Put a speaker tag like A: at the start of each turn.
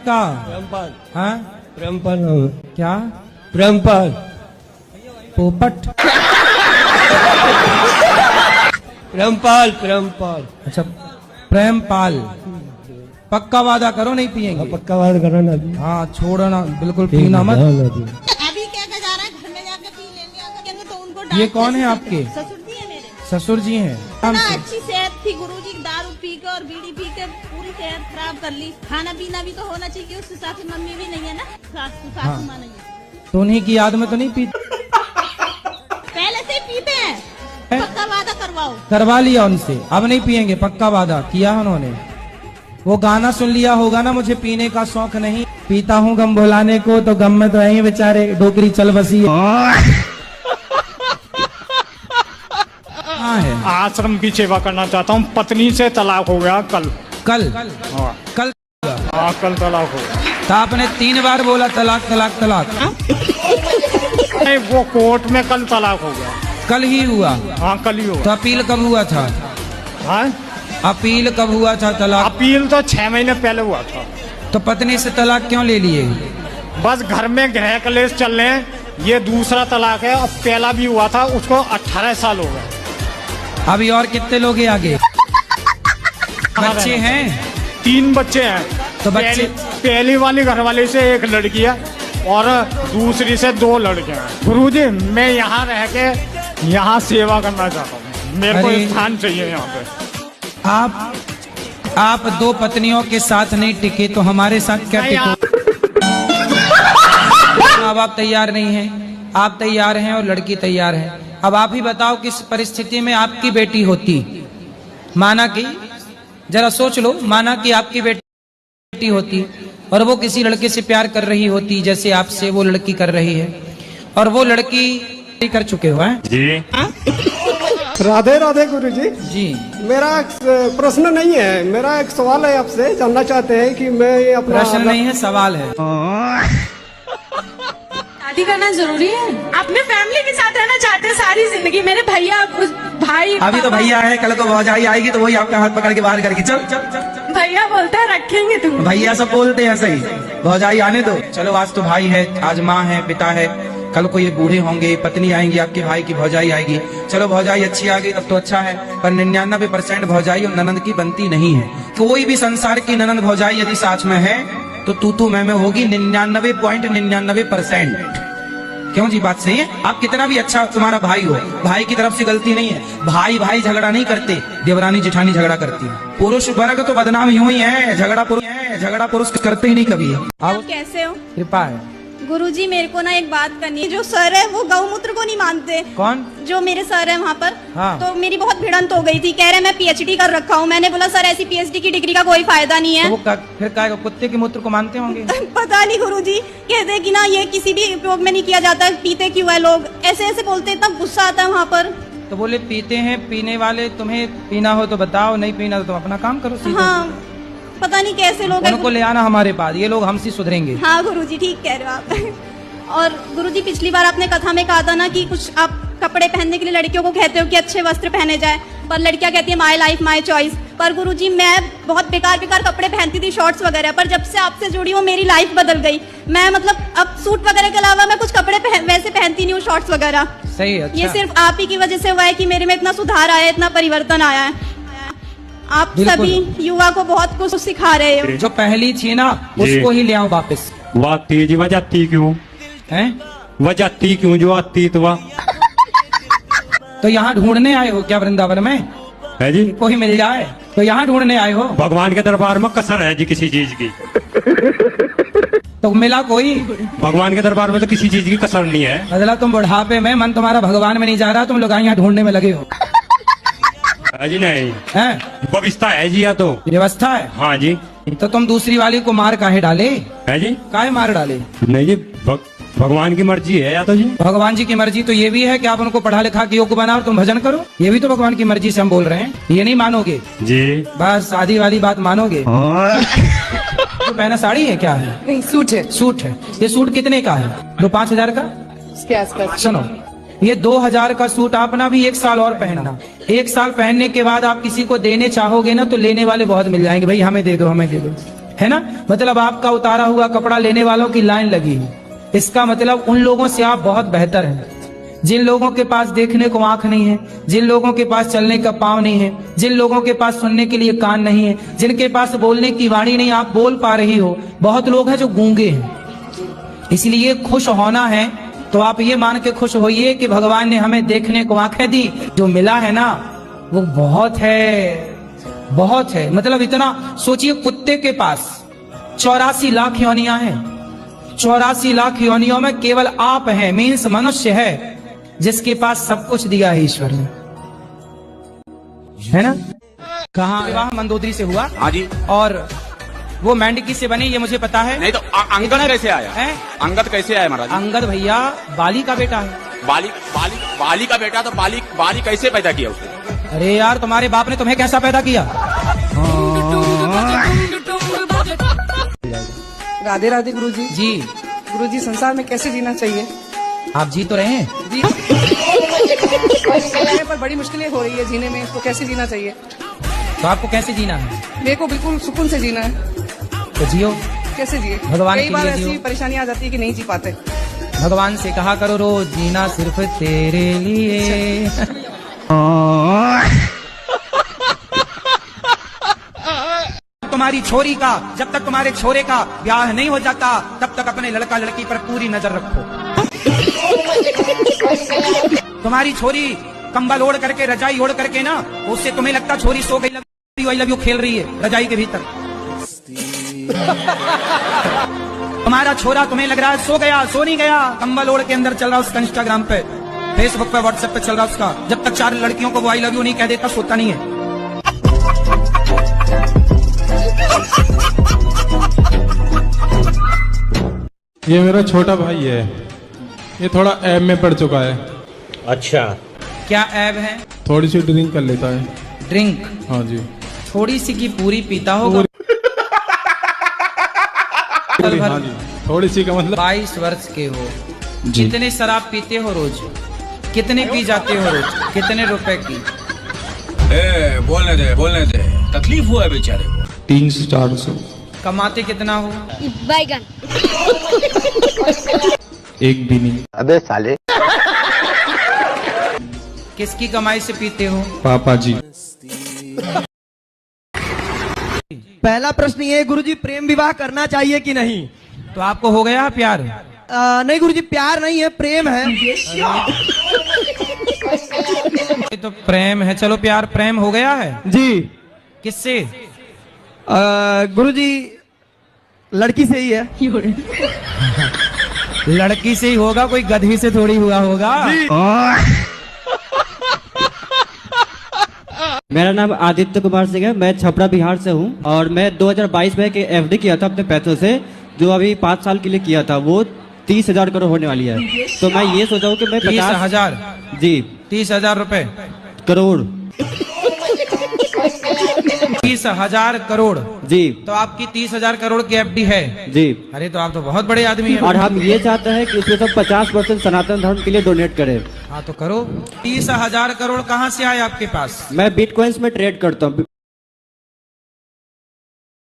A: आपका?
B: प्रेमपाल।
A: हाँ,
B: प्रेमपाल नाम है।
A: क्या?
B: प्रेमपाल।
A: पोपट।
B: प्रेमपाल प्रेमपाल।
A: अच्छा, प्रेमपाल। पक्का वादा करो नहीं पिएंगे?
B: पक्का बात करो ना अभी।
A: हाँ, छोड़ना बिल्कुल, पीना मत।
C: अभी क्या कर जा रहा है, घर में जाके पी लेंगे अगर तो उनको
A: ये
C: डांट
A: कौन है
C: कैसे
A: आपके?
C: सकते? ससुर जी है मेरे।
A: ससुर जी हैं।
C: ना अच्छी सेहत थी गुरुजी, दारू पी के और बीड़ी पी के पूरी सेहत खराब कर ली। खाना पीना भी तो होना चाहिए उस हिसाब से। मम्मी भी नहीं है ना, सासू माँ नहीं है,
A: तो उन्हीं की याद में तो नहीं पीते?
C: पहले से ही पीते हैं। पक्का वादा करवाओ।
A: करवा लिया उनसे, अब नहीं पिएंगे, पक्का वादा किया उन्होंने। वो गाना सुन लिया होगा ना, मुझे पीने का शौक नहीं, पीता हूँ गम भुलाने को, तो गम में तो यही बेचारे डोकरी चल बसी है।
D: आश्रम की सेवा करना चाहता हूँ। पत्नी से तलाक हो गया कल।
A: कल?
D: हाँ
A: कल?
D: हाँ, कल तलाक हो गया।
A: तो आपने 3 बार बोला तलाक तलाक तलाक।
D: नहीं, वो कोर्ट में कल तलाक हो गया।
A: कल ही हुआ?
D: हाँ, कल ही
A: तो
D: हुआ।
A: अपील कब हुआ था?
D: हाँ,
A: अपील कब हुआ था तलाक?
D: अपील तो 6 महीने पहले हुआ था।
A: तो पत्नी से तलाक क्यों ले लिए?
D: बस घर में गृह कलेश चल रहे हैं। ये दूसरा तलाक है। अब पहला भी हुआ था, उसको 18 साल हो गए।
A: अभी और कितने लोग हैं आगे? बच्चे हैं?
D: 3 बच्चे हैं।
A: तो बच्चे?
D: पहली वाली घरवाली से 1 लड़की है और दूसरी से 2 लड़के हैं। गुरुजी, मैं यहाँ रह के यहाँ सेवा करना चाहता हूँ। मेरे को
A: अरे।
D: स्थान चाहिए यहाँ पे।
A: आप 2 पत्नियों के साथ नहीं टिके तो हमारे साथ क्या
D: नहीं,
A: टिको? अब आप तैयार नहीं हैं, आप तैयार हैं और लड़की तैयार है। अब आप ही बताओ किस परिस्थिति में आपकी बेटी होती। माना कि, जरा सोच लो, माना कि आपकी बेटी होती और वो किसी लड़के से प्यार कर रही होती, जैसे आपसे वो लड़की कर रही है, और वो लड़की कर चुके हो हैं
D: जी।
E: राधे राधे गुरुजी।
A: जी।
E: मेरा एक प्रश्न नहीं है, मेरा एक सवाल है आपसे। जानना चाहते हैं कि मैं ये अपना
A: प्रश्न नहीं है, सवाल है।
F: शादी करना जरूरी है? अपने फैमिली के साथ रहना चाहते हैं सारी जिंदगी। मेरे भैया, भाई,
A: अभी तो भैया है, कल को भौजाई आएगी तो वही आपका हाथ पकड़ के बाहर करके चल चल चल चल।
F: भैया बोलता है रखेंगे तुम।
A: भैया सब बोलते हैं सही, भौजाई आने दो। चलो, आज तो भाई है, आज माँ है, पिता है, कल को ये बूढ़े होंगे, पत्नी आएंगी, आपके भाई की भौजाई आएगी। चलो, भौजाई अच्छी आ गई तब तो अच्छा है, पर 99% भौजाई और ननंद की बनती नहीं है। कोई भी संसार की ननंद भौजाई यदि साथ में है तो तू मैं होगी 99.99%। क्यों जी, बात सही है? आप कितना भी अच्छा तुम्हारा भाई हो, भाई की तरफ से गलती नहीं है। भाई भाई झगड़ा नहीं करते, देवरानी जेठानी झगड़ा करती है। पुरुष वर्ग तो बदनाम यूं ही है, झगड़ा पुरुष करते ही नहीं कभी।
C: आप कैसे हो?
A: कृपा है।
C: गुरुजी, मेरे को ना एक बात करनी है। जो सर है वो गौमूत्र को नहीं मानते।
A: कौन?
C: जो मेरे सर है वहाँ पर।
A: हाँ।
C: तो मेरी बहुत भिड़ंत हो गई थी। कह रहे मैं पीएचडी कर रखा हूँ। मैंने बोला सर ऐसी पीएचडी की डिग्री का कोई फायदा नहीं है।
A: तो वो फिर क्या कुत्ते के मूत्र को मानते होंगे?
C: पता नहीं गुरुजी, कहते कि ना ये किसी भी उपयोग में नहीं किया जाता, पीते क्यों है लोग, ऐसे ऐसे बोलते। इतना गुस्सा आता है वहाँ पर।
A: तो बोले पीते हैं, पीने वाले, तुम्हें पीना हो तो बताओ, नहीं पीना तो तुम अपना काम करो सीधे।
C: हाँ, पता नहीं कैसे लोग हैं।
A: उनको ले आना हमारे पास, ये लोग हमसे सुधरेंगे।
C: हाँ गुरुजी, ठीक कह रहे हो आप। और गुरुजी, पिछली बार आपने कथा में कहा था ना कि कुछ आप कपड़े पहनने के लिए लड़कियों को कहते हो कि अच्छे वस्त्र पहने जाए, पर लड़कियां कहती है माय लाइफ माय चॉइस। पर गुरुजी, मैं बहुत बेकार कपड़े पहनती थी, शॉर्ट्स वगैरह, पर जब से आपसे जुड़ी हूँ मेरी लाइफ बदल गई। मैं मतलब अब सूट वगैरह के अलावा मैं कुछ कपड़े वैसे पहनती नहीं हूँ, शॉर्ट्स वगैरह।
A: सही है। अच्छा।
C: ये सिर्फ आप ही की वजह से हुआ है कि मेरे में इतना सुधार आया है, इतना परिवर्तन आया है। आप सभी युवा को बहुत कुछ सिखा रहे हो।
A: जो पहली थी ना उसको ही ले आओ वापस।
D: वह तेजी वजह क्यों
A: हैं?
D: वजह क्यों जो आती तो वह
A: तो यहाँ ढूंढने आए हो क्या वृंदावन में?
D: है जी।
A: कोई मिल जाए तो यहाँ ढूंढने आए हो?
D: भगवान के दरबार में कसर है जी किसी चीज की।
A: तो मिला कोई?
D: भगवान के दरबार में तो किसी चीज की कसर नहीं है।
A: मतलब तुम बुढ़ापे में, मन तुम्हारा भगवान में नहीं जा रहा, तुम लोग यहाँ ढूंढने में लगे हो।
D: है जी। नहीं
A: हैं?
D: व्यवस्था है जी, या तो
A: व्यवस्था है।
D: हाँ जी।
A: तो तुम दूसरी वाली को मार काहे डाले?
D: है जी।
A: काहे मार डाले?
D: नहीं जी, भगवान की मर्जी है या तो जी।
A: भगवान जी की मर्जी तो ये भी है कि आप उनको पढ़ा लिखा के योग्य बनाओ और तुम भजन करो। ये भी तो भगवान की मर्जी से हम बोल रहे हैं। ये नहीं मानोगे
D: जी?
A: बस आधी वाली बात मानोगे। तो पहना साड़ी है क्या है?
F: नहीं, सूट है।
A: सूट है। ये सूट कितने का है? 5,000 का?
F: इसके आसपास।
A: सुनो, ये 2,000 का सूट आप ना भी 1 साल और पहनना। 1 साल पहनने के बाद आप किसी को देने चाहोगे ना तो लेने वाले बहुत मिल जाएंगे, भाई हमें दे दो हमें दे दो। है ना। मतलब आपका उतारा हुआ कपड़ा लेने वालों की लाइन लगी है। इसका मतलब उन लोगों से आप बहुत बेहतर हैं जिन लोगों के पास देखने को आंख नहीं है, जिन लोगों के पास चलने का पाँव नहीं है, जिन लोगों के पास सुनने के लिए कान नहीं है, जिनके पास बोलने की वाणी नहीं, आप बोल पा रही हो। बहुत लोग हैं जो गूंगे हैं। इसलिए खुश होना है तो आप ये मान के खुश होइए कि भगवान ने हमें देखने को आंखें दी, जो मिला है ना वो बहुत है, बहुत है। मतलब इतना सोचिए, कुत्ते के पास 84 लाख योनियां हैं, 84 लाख योनियों में केवल आप हैं, मीन्स मनुष्य है जिसके पास सब कुछ दिया है ईश्वर ने, है ना। कहाँ विवाह मंदोदरी से हुआ?
G: हाँ जी।
A: और वो मेंढकी से बनी, ये मुझे पता है।
G: नहीं तो अंगद कैसे आया
A: है?
G: अंगद कैसे आया महाराज?
A: अंगद भैया बाली का बेटा है।
G: बाली का बेटा, तो बाली कैसे पैदा किया उसने?
A: अरे यार, तुम्हारे बाप ने तुम्हें कैसा पैदा किया?
H: राधे राधे गुरुजी।
A: जी।
H: गुरुजी, संसार में कैसे जीना चाहिए?
A: आप जी तो रहे हैं।
H: जी। पर बड़ी मुश्किलें हो रही है जीने में, तो कैसे जीना चाहिए?
A: तो आपको कैसे जीना है?
H: मेरे को बिल्कुल सुकून से जीना है।
A: तो जियो,
H: कैसे जिए?
A: भगवान
H: कई
A: के
H: बार
A: लिए
H: ऐसी
A: जियो।
H: परेशानी आ जाती है कि नहीं जी पाते।
A: भगवान से कहा करो रोज, जीना सिर्फ तेरे लिए। तुम्हारी छोरी का, जब तक तुम्हारे छोरे का ब्याह नहीं हो जाता तब तक अपने लड़का लड़की पर पूरी नजर रखो। तुम्हारी छोरी कंबल ओढ़ करके, रजाई ओढ़ करके ना, उससे तुम्हें लगता छोरी सो गई, आई लव यू खेल रही है रजाई के भीतर। तुम्हारा छोरा तुम्हें लग रहा है सो गया, सो नहीं गया, कंबल ओढ़ के अंदर चल रहा उसका इंस्टाग्राम पे, फेसबुक पे, व्हाट्सएप पे चल रहा उसका। जब तक 4 लड़कियों को वो आई लव यू नहीं कह देता सोता नहीं है।
I: ये मेरा छोटा भाई है, ये थोड़ा ऐब में पड़ चुका है।
B: अच्छा।
A: क्या ऐब है?
I: थोड़ी सी ड्रिंक कर लेता है।
A: ड्रिंक?
I: हाँ जी।
A: थोड़ी सी की पूरी पीता होगा।
I: हाँ जी, थोड़ी सी का मतलब।
A: 22 वर्ष के हो, कितने शराब पीते हो रोज? कितने पी जाते हो रोज? कितने रुपए की?
G: बोलने दे, तकलीफ हुआ है बेचारे को।
I: 300 से 400।
A: कमाते कितना हो?
J: बैगन।
I: एक भी नहीं।
K: अबे साले।
A: किसकी कमाई से पीते हो?
I: पापा जी।
B: पहला प्रश्न ये, गुरुजी, प्रेम विवाह करना चाहिए कि नहीं?
A: तो आपको हो गया प्यार?
B: नहीं गुरुजी, प्यार नहीं है, प्रेम है।
A: ये तो प्रेम है। चलो प्यार, प्रेम हो गया है
B: जी।
A: किससे?
B: गुरुजी, लड़की से ही है।
A: लड़की से ही होगा, कोई गधी से थोड़ी हुआ होगा।
L: मेरा नाम आदित्य कुमार सिंह है, मैं छपरा बिहार से हूँ और मैं 2022 में एफडी किया था अपने पैसों से, जो अभी 5 साल के लिए किया था, वो 30,000 करोड़ होने वाली है। तो मैं ये सोचा हूँ कि मैं
A: 30,000?
L: जी।
A: 30,000 रुपए?
L: करोड़।
A: 30,000 करोड़?
L: जी।
A: तो आपकी 30,000 करोड़ की एफडी है?
L: जी।
A: अरे तो आप तो बहुत बड़े आदमी हैं।
L: और हम ये चाहते हैं कि उसमें सब 50% सनातन धर्म के लिए डोनेट करें।
A: हाँ तो करो। 30,000 करोड़ कहाँ से आए आपके पास?
L: मैं बिटकॉइंस में ट्रेड करता हूँ।